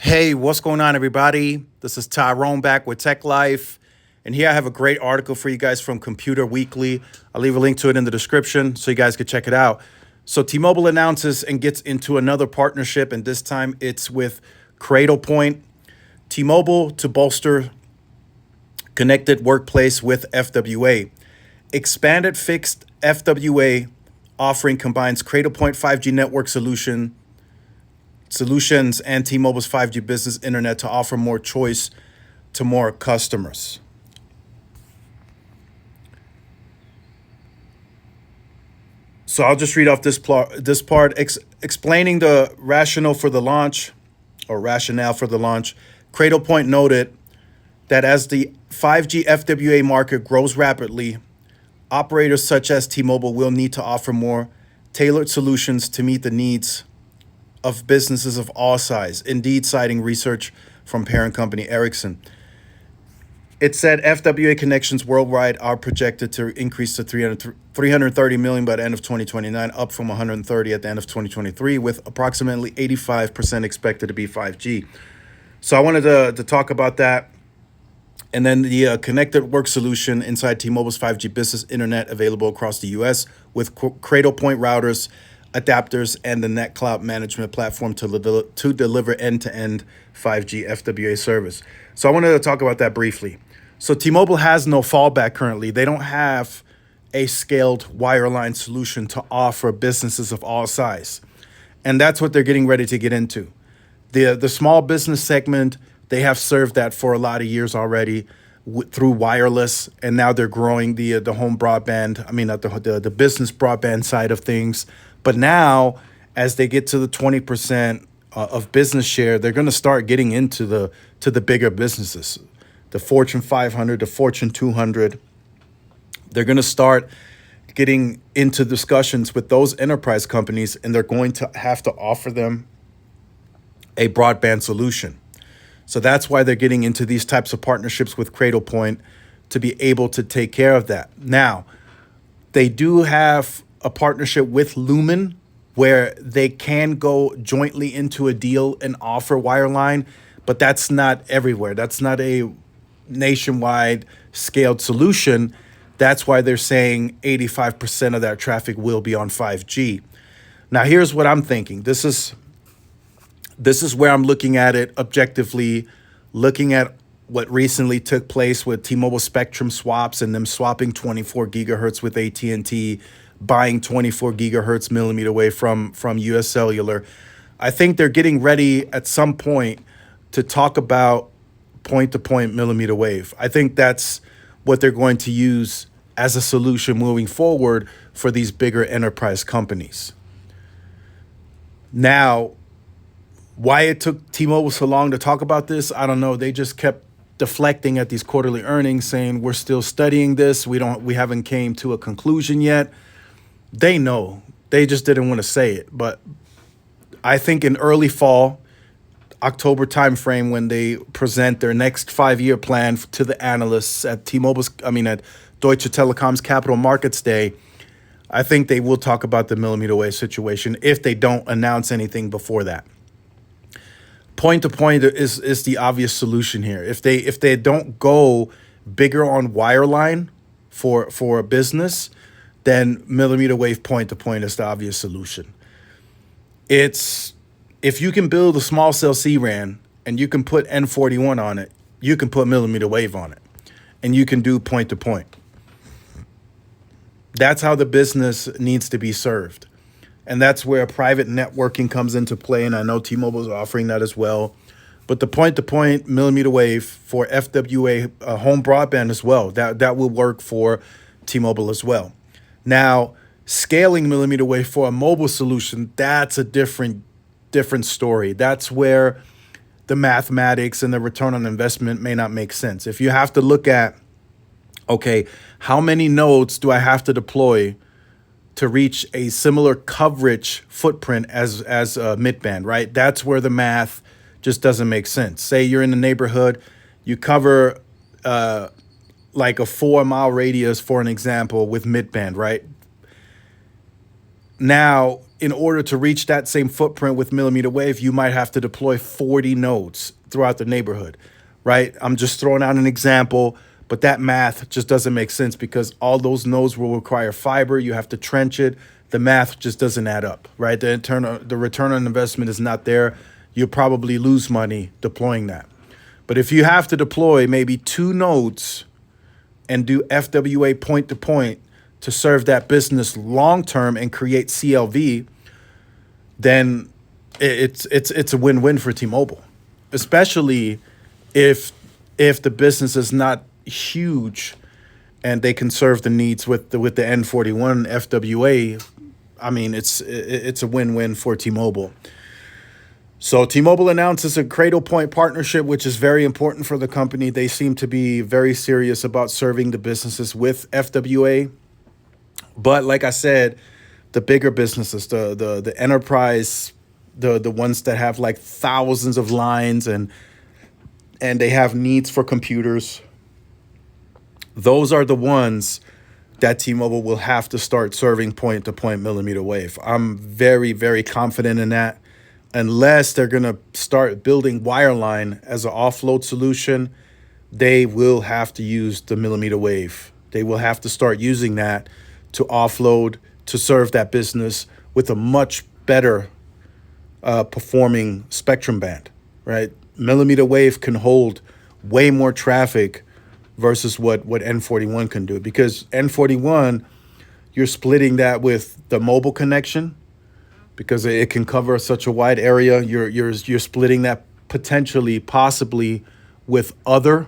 Hey, what's going on, everybody? This is Tyrone back with Tech Life. And here I have a great article for you guys from Computer Weekly. I'll leave a link to it in the description so you guys can check it out. So, T-Mobile announces and gets into another partnership, and this time it's with Cradlepoint. T-Mobile to bolster connected workplace with FWA. Expanded fixed FWA offering combines Cradlepoint 5G network solutions and T-Mobile's 5G business internet to offer more choice to more customers. So I'll just read off this part explaining the rationale for the launch. Cradlepoint noted that as the 5G FWA market grows rapidly, operators such as T-Mobile will need to offer more tailored solutions to meet the needs of businesses of all size, indeed citing research from parent company Ericsson. It said FWA connections worldwide are projected to increase to 330 million by the end of 2029, up from 130 at the end of 2023, with approximately 85% expected to be 5G. So I wanted to talk about that. And then the connected work solution inside T-Mobile's 5G business internet available across the U.S. with Cradlepoint routers, adapters, and the Net Cloud management platform to deliver end-to-end 5G FWA service. So I wanted to talk about that briefly. So T-Mobile has no fallback currently. They don't have a scaled wireline solution to offer businesses of all size. And that's what they're getting ready to get into. The small business segment, they have served that for a lot of years already through wireless, and now they're growing the home broadband. I mean, the business broadband side of things. But now, as they get to the 20% of business share, they're going to start getting into the bigger businesses, the Fortune 500, the Fortune 200. They're going to start getting into discussions with those enterprise companies, and they're going to have to offer them a broadband solution. So that's why they're getting into these types of partnerships with Cradlepoint to be able to take care of that. Now, they do have a partnership with Lumen where they can go jointly into a deal and offer wireline, but that's not everywhere. That's not a nationwide scaled solution. That's why they're saying 85% of that traffic will be on 5G. Now, here's what I'm thinking. This is where I'm looking at it objectively, looking at what recently took place with T-Mobile spectrum swaps and them swapping 24 gigahertz with AT&T, buying 24 gigahertz millimeter wave from US Cellular. I think they're getting ready at some point to talk about point-to-point millimeter wave. I think that's what they're going to use as a solution moving forward for these bigger enterprise companies. Now, why it took T-Mobile so long to talk about this, I don't know. They just kept deflecting at these quarterly earnings saying we're still studying this. We haven't came to a conclusion yet. They know. They just didn't want to say it. But I think in early fall, October timeframe, when they present their next 5-year plan to the analysts at at Deutsche Telekom's Capital Markets Day, I think they will talk about the millimeter wave situation if they don't announce anything before that. Point to point is the obvious solution here. If they don't go bigger on wireline for a business, then millimeter wave point to point is the obvious solution. If you can build a small cell CRAN and you can put N41 on it, you can put millimeter wave on it, and you can do point to point. That's how the business needs to be served. And that's where private networking comes into play. And I know T-Mobile is offering that as well. But the point-to-point millimeter wave for FWA home broadband as well, that will work for T-Mobile as well. Now, scaling millimeter wave for a mobile solution, that's a different story. That's where the mathematics and the return on investment may not make sense. If you have to look at, okay, how many nodes do I have to deploy to reach a similar coverage footprint as midband, right? That's where the math just doesn't make sense. Say you're in the neighborhood, you cover like a 4-mile radius, for an example, with midband, right? Now, in order to reach that same footprint with millimeter wave, you might have to deploy 40 nodes throughout the neighborhood, right? I'm just throwing out an example, but that math just doesn't make sense because all those nodes will require fiber. You have to trench it. The math just doesn't add up, right? The return on investment is not there. You'll probably lose money deploying that. But if you have to deploy maybe 2 nodes and do FWA point to point to serve that business long term and create CLV, then it's a win-win for T-Mobile, especially if the business is not huge and they can serve the needs with the N41 FWA. I mean, it's a win-win for T-Mobile. So T-Mobile announces a Cradlepoint partnership, which is very important for the company. They seem to be very serious about serving the businesses with FWA. But like I said, the bigger businesses, the enterprise, the ones that have like thousands of lines and they have needs for computers, those are the ones that T-Mobile will have to start serving point-to-point millimeter wave. I'm very, very confident in that. Unless they're going to start building wireline as an offload solution, they will have to use the millimeter wave. They will have to start using that to offload, to serve that business with a much better performing spectrum band, right? Millimeter wave can hold way more traffic versus what N41 can do, because N41, you're splitting that with the mobile connection because it can cover such a wide area. You're splitting that possibly with other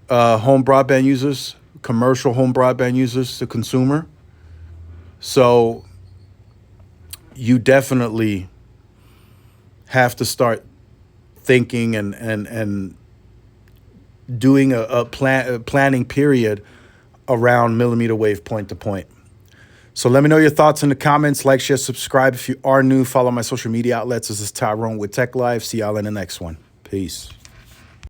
home broadband users, commercial home broadband users, the consumer. So you definitely have to start thinking and doing a planning period around millimeter wave point to point. So let me know your thoughts in the comments. Like, share, subscribe. If you are new, follow my social media outlets. This is Tyrone with Tech Live. See y'all in the next one. Peace.